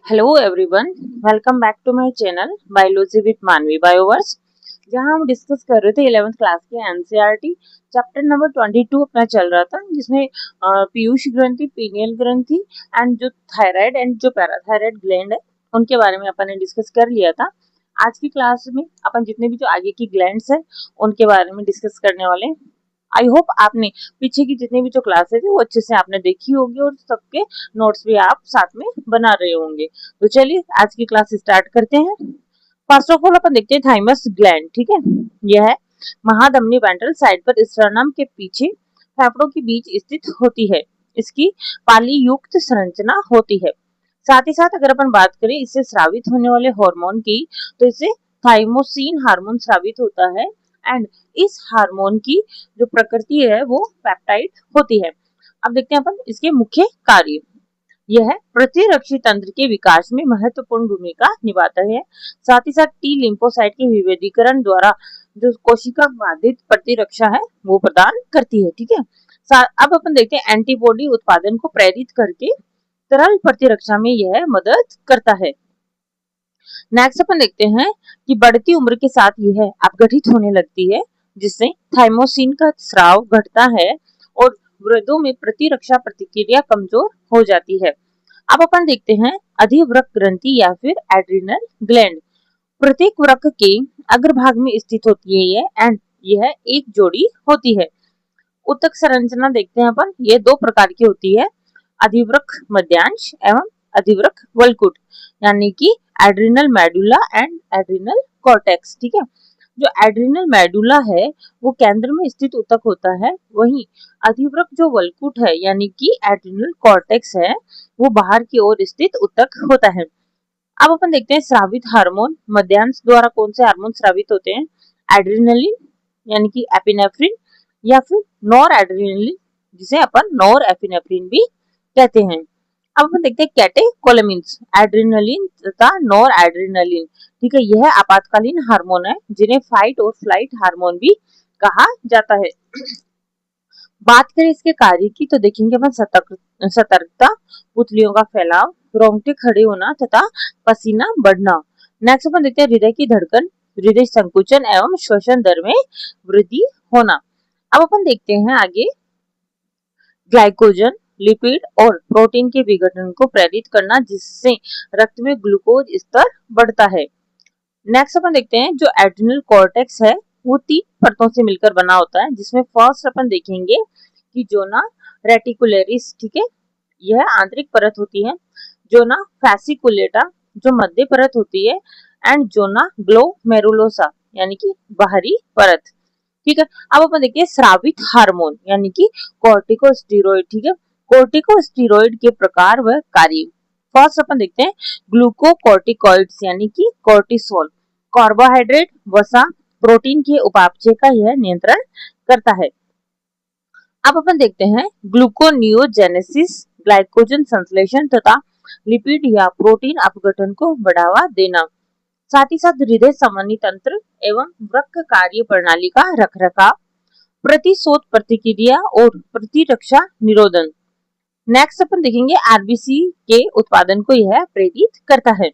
Hello everyone, welcome back to my channel biology with Manvi Bioverse. जहां हम discuss कर रहे थे 11th क्लास के एनसीईआरटी चैप्टर नंबर 22 अपना चल रहा था, जिसमें पीयूष ग्रंथि, पीनियल ग्रंथि एंड जो थायराइड एंड जो पैराथायराइड ग्लैंड है उनके बारे में अपन ने डिस्कस कर लिया था। आज की क्लास में अपन जितने भी जो आगे की ग्लैंड्स है उनके बारे में डिस्कस करने वाले हैं। आई होप आपने पीछे की जितनी भी जो क्लासेस थी वो अच्छे से आपने देखी होगी और सबके नोट्स भी आप साथ में बना रहे होंगे। तो चलिए आज की क्लास स्टार्ट करते हैं। फर्स्ट ऑफ ऑल अपन देखते हैं थाइमस ग्लैंड। ठीक है, यह है महाधमनी वेंट्रल साइड पर स्टर्नम के पीछे फेफड़ों के बीच स्थित होती है। इसकी पाली युक्त संरचना होती है। साथ ही साथ अगर अपन बात करें इससे स्रावित होने वाले हार्मोन की, तो इससे थाइमोसिन हार्मोन स्रावित होता है एंड इस हार्मोन की जो प्रकृति है वो पेप्टाइड होती है। अब देखते हैं अपन इसके मुख्य कार्य। यह प्रतिरक्षी तंत्र के विकास में महत्वपूर्ण भूमिका निभाता है। साथ ही साथ टी लिम्फोसाइट के विभेदीकरण द्वारा जो कोशिका बाधित प्रतिरक्षा है वो प्रदान करती है। ठीक है, अब अपन देखते हैं एंटीबॉडी उत्पादन को प्रेरित करके तरल प्रतिरक्षा में यह मदद करता है। नेक्स्ट अपन देखते हैं कि बढ़ती उम्र के साथ यह अपघटित होने लगती है, जिससे थाइमोसिन का स्राव घटता है और वृद्धों में प्रतिरक्षा प्रतिक्रिया कमजोर हो जाती है। अब अपन देखते हैं अधिवृक्क ग्रंथि या फिर एड्रिनल ग्लैंड। प्रत्येक वृक्क के अग्रभाग में स्थित होती है ये एंड यह एक जोड़ी होती है। उत्तक संरचना देखते हैं अपन, ये दो प्रकार की होती है, अधिवृक्क मध्यांश एवं अधिवृक्क वल्कुट, यानी कि adrenal medulla and adrenal cortex. ठीक है, जो एड्रिनल मेडुला है वो केंद्र में स्थित उत्तक होता है, वहीं अधिवृक्क जो वल्कुट है यानी कि एड्रिनल कॉर्टेक्स है वो बाहर की ओर स्थित उत्तक होता है। अब अपन देखते हैं स्रावित हार्मोन। मध्यांश द्वारा कौन से हार्मोन स्रावित होते हैं? एड्रिनलिन यानी कि एपिनेफ्रिन या फिर नॉर एड्रिनलिन, जिसे अपन नॉर एपिनेफ्रिन भी कहते हैं। अब अपन देखते हैं कैटेकोलामिन्स, एड्रिनलिन तथा नॉर एड्रिनलिन। ठीक है, यह आपातकालीन हार्मोन है जिन्हें फाइट और फ्लाइट हार्मोन भी कहा जाता है। बात करें इसके कार्य की तो देखेंगे अपन सतर्कता, पुतलियों का फैलाव, रोंगटे खड़े होना तथा पसीना बढ़ना। नेक्स्ट अपन देखते हैं हृदय की धड़कन, हृदय संकुचन एवं श्वसन दर में वृद्धि होना। अब अपन देखते हैं आगे ग्लाइकोजन, लिपिड और प्रोटीन के विघटन को प्रेरित करना, जिससे रक्त में ग्लूकोज स्तर बढ़ता है। नेक्स्ट अपन देखते हैं जो एड्रिनल कॉर्टेक्स है वो 3 परतों से मिलकर बना होता है, जिसमें फर्स्ट अपन देखेंगे कि जोना रेटिकुलरिस। ठीक है, यह आंतरिक परत होती है। जोना फैसिकुलेटा जो मध्य परत होती है एंड जोना ग्लोमेरुलोसा यानी कि बाहरी परत। ठीक है, अब अपन देखते हैं स्रावित हार्मोन यानी कि कॉर्टिकोस्टेरॉइड। ठीक है, कॉर्टिकोस्टेरॉइड के प्रकार व कार्य। फर्स्ट अपन देखते हैं ग्लूकोकॉर्टिकॉइड्स यानी कि कॉर्टिसोल, कार्बोहाइड्रेट, वसा, प्रोटीन के उपापचय का यह नियंत्रण करता है। अब अपन देखते हैं ग्लूकोनियोजेनेसिस, ग्लाइकोजन संश्लेषण तथा लिपिड या प्रोटीन अपघटन को बढ़ावा देना। साथ ही साथ हृदय संबंधी तंत्र एवं वृक्क कार्य प्रणाली का रखरखाव, प्रतिशोध प्रतिक्रिया और प्रतिरक्षा निरोधन। नेक्स्ट अपन देखेंगे आरबीसी के उत्पादन को यह प्रेरित करता है।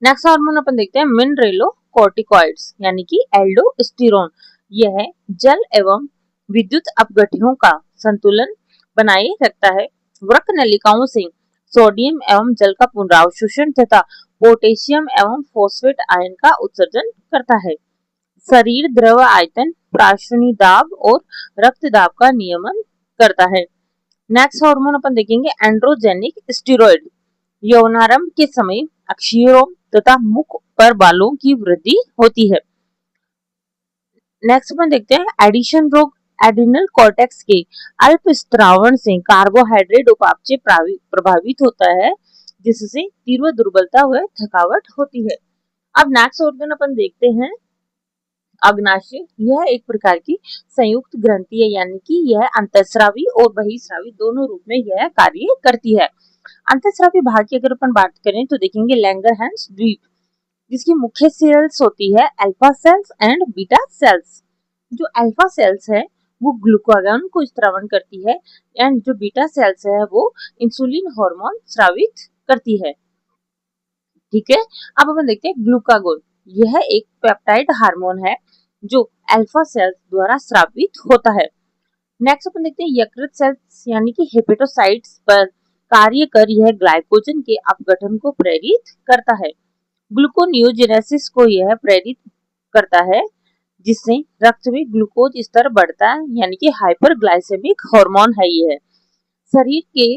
नेक्स्ट हार्मोन अपन देखते हैं मिनरेलोकॉर्टिकॉइड्स यानी कि एल्डोस्टेरोन। यह जल एवं विद्युत अपघट्यों का संतुलन बनाए रखता है। वृक्क नलिकाओं से सोडियम एवं जल का पुनरावशोषण तथा पोटेशियम एवं फॉस्फेट आयन का उत्सर्जन करता है। शरीर द्रव आयतन, प्राशनी दाब और रक्त दाब का नियमन करता है। नेक्स्ट हार्मोन अपन देखेंगे एंड्रोजेनिक स्टेरॉइड। यौनारंभ के समय अक्षीरोम तथा मुख पर बालों की वृद्धि होती है। नेक्स्ट अपन देखते हैं एडिशन रोग। एड्रिनल कॉर्टेक्स के अल्प स्त्रावण से कार्बोहाइड्रेट उपापचय प्रभावित होता है, जिससे तीव्र दुर्बलता व थकावट होती है। अब नेक्स्ट ऑर्गन अपन देखते हैं अग्नाशय। यह एक प्रकार की संयुक्त ग्रंथि है, यानी कि यह अंतःस्रावी और बहिःस्रावी दोनों रूप में यह कार्य करती है। अंतःस्रावी भाग की अगर अपन बात करें तो देखेंगे लैंगरहैंस द्वीप, जिसकी मुख्य सेल्स होती है alpha cells and beta cells. जो अल्फा सेल्स है वो ग्लूकागॉन को स्त्रावन करती है एंड जो बीटा सेल्स है वो इंसुलिन हार्मोन स्रावित करती है। ठीक है, अब अपन देखते हैं ग्लूकागोन। यह एक पेप्टाइड हार्मोन है जो अल्फा सेल्स द्वारा स्रावित होता है। नेक्स्ट अपन देखते हैं यकृत सेल्स यानी कि हेपेटोसाइट्स पर कार्य कर यह ग्लाइकोजन के अपघटन को प्रेरित करता है। ग्लूकोनियोजेनेसिस को यह प्रेरित करता है जिससे रक्त में ग्लूकोज स्तर बढ़ता है, यानी कि हाइपरग्लाइसेमिक हार्मोन है ये। शरीर के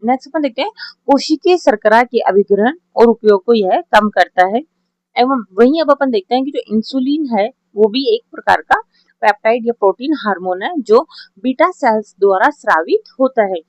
नेक्स्ट अपन देखते हैं कोशिकीय शर्करा के अभिग्रहण और उपयोग को यह कम करता है। एवं वहीं अब अपन देखते हैं कि जो इंसुलिन है वो भी एक प्रकार का पेप्टाइड या प्रोटीन हार्मोन है जो बीटा सेल्स द्वारा स्रावित होता है।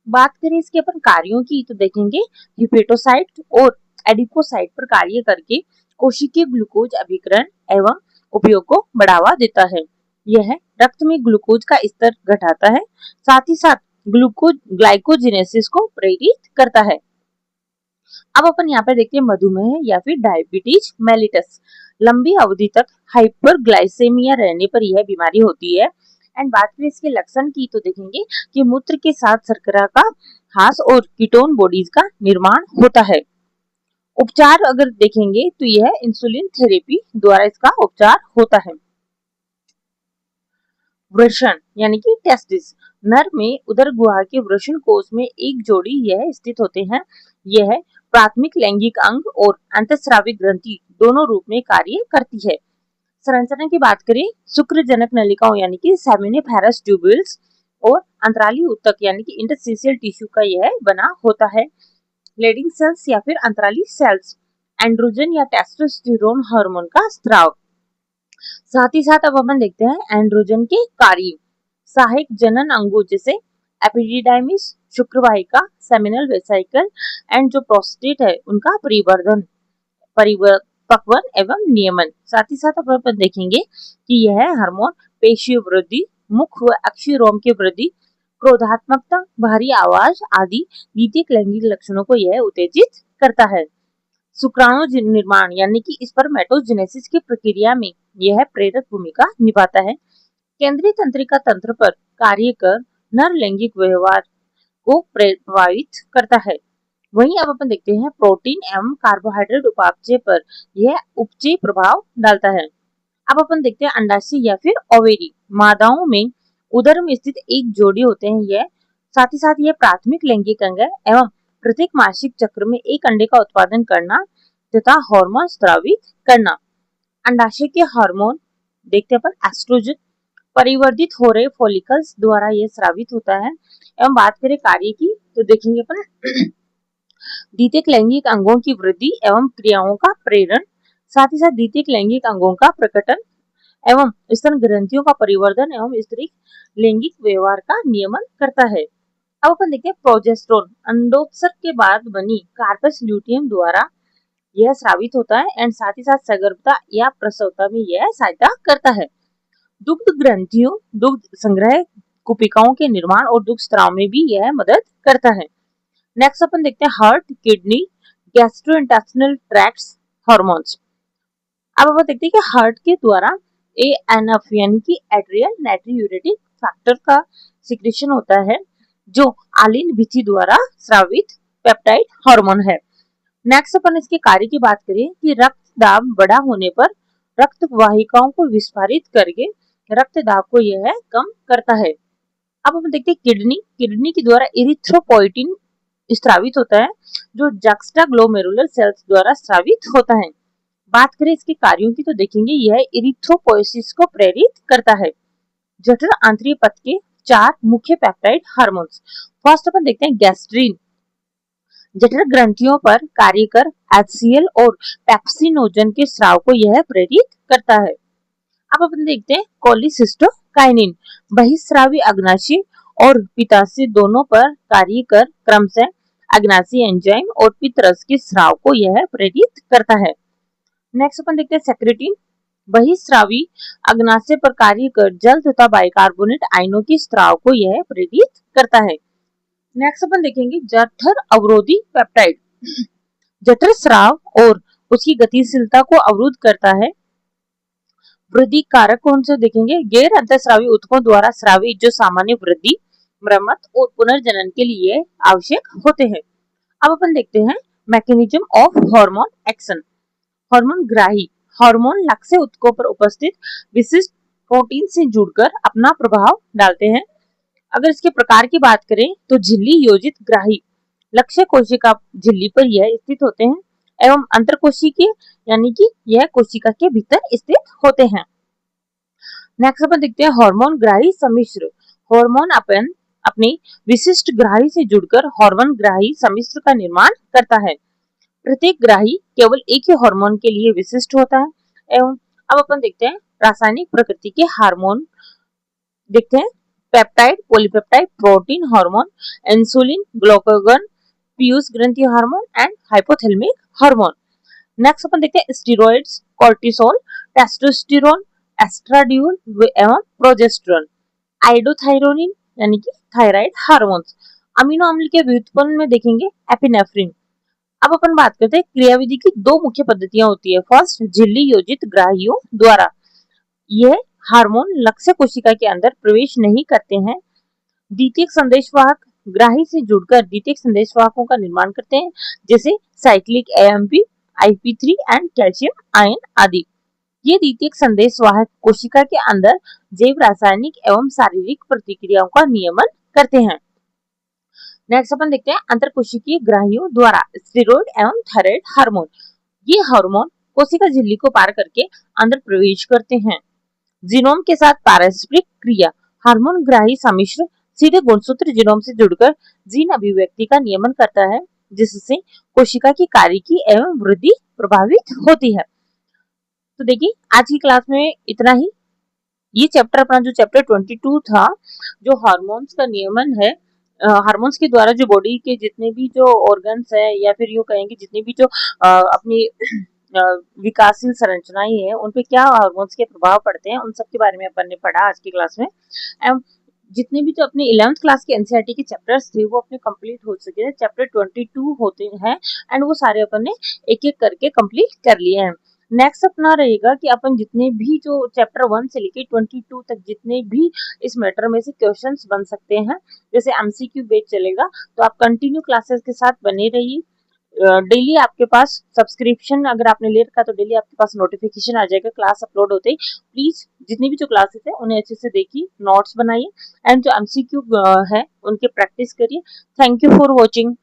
बात करें इसके अपन कार्यों की तो देखेंगे हिपेटोसाइट और एडिपोसाइट पर कार्य करके कोशिकीय ग्लूकोज अभिग्रहण एवं उपयोग को बढ़ावा देता है। यह रक्त में ग्लूकोज का स्तर घटाता है, साथ ही साथ ग्लाइकोजेनेसिस को प्रेरित करता है। अब अपन यहाँ पे देखते हैं मधुमेह या फिर डायबिटीज मेलिटस। लंबी अवधि तक हाइपरग्लाइसेमिया रहने पर यह बीमारी होती है। एंड बात करें इसके लक्षण की तो देखेंगे कि मूत्र के साथ शर्करा का ह्रास और कीटोन बॉडीज का निर्माण होता है। उपचार अगर देखेंगे तो यह इंसुलिन थेरेपी द्वारा इसका उपचार होता है। वृषण यानी कि टेस्टिस। नर में उदर गुहा के वृषण कोष में एक जोड़ी यह स्थित होते हैं। यह प्राथमिक लैंगिक अंग और अंतःस्रावी ग्रंथि दोनों रूप में कार्य करती है। संरचना की बात करें शुक्रजनक नलिकाओं यानी कि सेमिनिफेरस ट्यूब्यूल्स और अंतराली ऊतक यानी कि इंटरस्टिशियल टिश्यू का यह बना होता है। लेडिंग सेल्स या फिर अंतराली सेल्स एंड्रोजन या टेस्टोस्टेरोन हार्मोन का स्राव। साथ ही साथ अब अपन देखते हैं एंड्रोजन के कार्य। सहायक जनन अंगों जैसे एपिडिडाइमिस, शुक्रवाहिका, सेमिनल वेसिकल एंड जो प्रोस्टेट है उनका परिपक्वन एवं नियमन। साथ ही साथ अपन देखेंगे कि यह हार्मोन पेशीय वृद्धि, मुख व अक्षीय रोम की वृद्धि, क्रोधात्मकता, भारी आवाज आदि द्वितीयक लैंगिक लक्षणों को यह उत्तेजित करता है। शुक्राणु निर्माण यानी कि स्पर्मेटोजेनेसिस की प्रक्रिया में यह प्रेरक भूमिका निभाता है। केंद्रीय तंत्रिका तंत्र पर कार्य कर नर लैंगिक व्यवहार को प्रभावित करता है। वहीं अब अपन देखते हैं प्रोटीन एवं कार्बोहाइड्रेट उपापचय पर यह उपचय प्रभाव डालता है। अब अपन देखते हैं अंडाशय या फिर ओवेरी। मादाओं में उदर में स्थित एक जोड़ी होते हैं यह, साथ ही साथ यह प्राथमिक लैंगिक अंग है एवं प्रत्येक मासिक चक्र में एक अंडे का उत्पादन करना तथा हार्मोन स्रावित करना। अंडाशय के हार्मोन देखते हैं अपन एस्ट्रोजन परिवर्धित हो रहे फॉलिकल्स द्वारा यह स्रावित होता है। एवं बात करें कार्य की तो देखेंगे अपन द्वितीयक लैंगिक अंगों की वृद्धि एवं क्रियाओं का प्रेरण, साथ ही साथ द्वितीयक लैंगिक अंगों का प्रकटन एवं स्तन ग्रंथियों का परिवर्धन एवं स्त्री लैंगिक व्यवहार का नियमन करता है। अब अपन देखते हैं प्रोजेस्टेरोन अंडोत्सर्ग के बाद बनी कार्पस ल्यूटियम द्वारा यह स्रावित होता है एंड साथ ही साथ सगर्भता या प्रसवता में यह सहायता करता है। दुग्ध ग्रंथियों, दुग्ध संग्रह कुपिकाओं के निर्माण और दुग्ध स्त्राव में भी यह मदद करता है। नेक्स्ट अपन देखते हैं heart, kidney, gastrointestinal tracts hormones. अब अपन देखते हैं कि हार्ट के द्वारा ANF यानी कि एड्रियल नाइट्रियूरेटिक फैक्टर का सिक्रेशन होता है जो आलिन भित्ति द्वारा स्रावित पेप्टाइड हार्मोन है। नेक्स्ट अपन इसके कार्य की बात करें कि रक्त दाब बढ़ा होने पर रक्त वाहिकाओं को विस्फारित करके रक्त दाब को यह कम करता है। अब हम देखते हैं किडनी के द्वारा इरिथ्रोपोइटिन स्रावित होता है जो जक्स्टाग्लोमेरुलर सेल्स द्वारा स्रावित होता है। बात करें इसके कार्यों की तो देखेंगे यह इरिथ्रोपोइसिस को प्रेरित करता है। जठर आंतरिक पथ के 4 मुख्य पेप्टाइड हार्मोन्स। फर्स्ट अपन देखते हैं गैस्ट्रिन जठर ग्रंथियों पर कार्य कर HCl और पेप्सिनोजन के स्राव को यह प्रेरित करता है। अब अपन देखते हैं कोलिसिस्टोकाइनिन बहिस्रावी अग्नाशय और पित्ताशय दोनों पर कार्य कर क्रमशः अग्नाशय एंजाइम और पित्तरस के स्राव को यह प्रेरित करता है। नेक्स्ट अपन देखते हैं सेक्रेटिन बहिस्रावी अग्नाशय पर कार्य कर जल तथा बाइकार्बोनेट आयनों के स्राव को यह प्रेरित करता है। नेक्स्ट अपन देखेंगे जठर अवरोधी पेप्टाइड जठर स्राव और उसकी गतिशीलता को अवरुद्ध करता है। वृद्धि कारक कौन से देखेंगे गैर अंतःस्रावी ऊतकों द्वारा स्रावी जो सामान्य वृद्धि, मरम्मत और पुनर्जनन के लिए आवश्यक होते हैं। अब अपन देखते हैं mechanism of hormone action. Hormone ग्राही हार्मोन लक्ष्य ऊतकों पर उपस्थित विशिष्ट प्रोटीन से जुड़कर अपना प्रभाव डालते हैं। अगर इसके प्रकार की बात करें तो झिल्ली योजित ग्राही लक्ष्य कोशिका झिल्ली पर यह स्थित होते हैं एवं अंतर कोशिकीय यानी कि यह कोशिका के भीतर स्थित होते हैं। नेक्स्ट अपन देखते हैं हार्मोन ग्राही सम्मिश्र। हार्मोन अपने विशिष्ट ग्राही से जुड़कर हार्मोन ग्राही सम्मिश्र का निर्माण करता है। प्रत्येक ग्राही केवल एक ही हार्मोन के लिए विशिष्ट होता है। एवं अब अपन देखते हैं रासायनिक प्रकृति के हार्मोन देखते हैं। Peptide, polypeptide, protein hormone, insulin, glucagon, पीयूष ग्रंथि hormone and hypothalamic hormone. Next अपन देखते हैं स्टेरॉइड्स, कोर्टिसोल, टेस्टोस्टेरोन, एस्ट्राडियोल एवं प्रोजेस्टेरोन, आइडोथायरोनिन यानी कि थायराइड हार्मोन्स। अमीनो अम्ल के व्युत्पन्न में देखेंगे एपिनेफ्रिन। अब अपन बात करते हैं क्रियाविधि की दो मुख्य पद्धतियां होती है। फर्स्ट, झिल्ली योजित ग्राहियों द्वारा। यह हार्मोन लक्ष्य कोशिका के अंदर प्रवेश नहीं करते हैं। द्वितीयक संदेशवाहक ग्राही से जुड़कर द्वितीयक संदेशवाहकों का निर्माण करते हैं, जैसे cyclic AMP, IP3 and calcium ion आदि। ये द्वितीयक संदेशवाहक कोशिका के अंदर जैव रासायनिक एवं शारीरिक प्रतिक्रियाओं का नियमन करते हैं। नेक्स्ट अपन देखते हैं अंतर कोशिकीय ग्राहियों द्वारा स्टेरॉइड एवं थायराइड हार्मोन। ये हार्मोन कोशिका झिल्ली को पार करके अंदर प्रवेश करते हैं। जीनोम के साथ पारस्परिक क्रिया हार्मोन ग्राही सम्मिश्र सीधे गुणसूत्र जीनोम से जुड़कर जीन अभिव्यक्ति का नियमन करता है, जिससे कोशिका की कार्यकी एवं वृद्धि प्रभावित होती है। तो देखिए आज की क्लास में इतना ही। ये चैप्टर अपना जो चैप्टर 22 था, जो हार्मोन्स का नियमन है, हार्मोन्स के द्वारा जो बॉडी के जितने भी जो ऑर्गन्स है या फिर यूं कहेंगे जितने भी जो अपनी विकासशील संरचनाएं हैं उन पे क्या हार्मोन्स के प्रभाव पड़ते हैं, उन सब के बारे में अपन ने पढ़ा आज की क्लास में। एंड जितने भी जो अपने 11th क्लास के एनसीईआरटी के चैप्टर्स थे वो अपने कंप्लीट हो चुके हैं। चैप्टर 22 होते हैं एंड वो सारे अपन ने एक एक करके कंप्लीट कर लिए हैं। नेक्स्ट अपना रहेगा कि अपन जितने भी जो चैप्टर 1 से लेके 22 तक जितने भी इस मैटर में से क्वेश्चंस बन सकते हैं, जैसे एमसीक्यू बेस चलेगा, तो आप कंटिन्यू क्लासेस के साथ बने रहिए। डेली आपके पास सब्सक्रिप्शन अगर आपने ले रखा तो डेली आपके पास नोटिफिकेशन आ जाएगा क्लास अपलोड होते ही। प्लीज जितनी भी जो क्लासेस है उन्हें अच्छे से देखिए, नोट्स बनाइए एंड जो एमसीक्यू है उनके प्रैक्टिस करिए। Thank you for watching.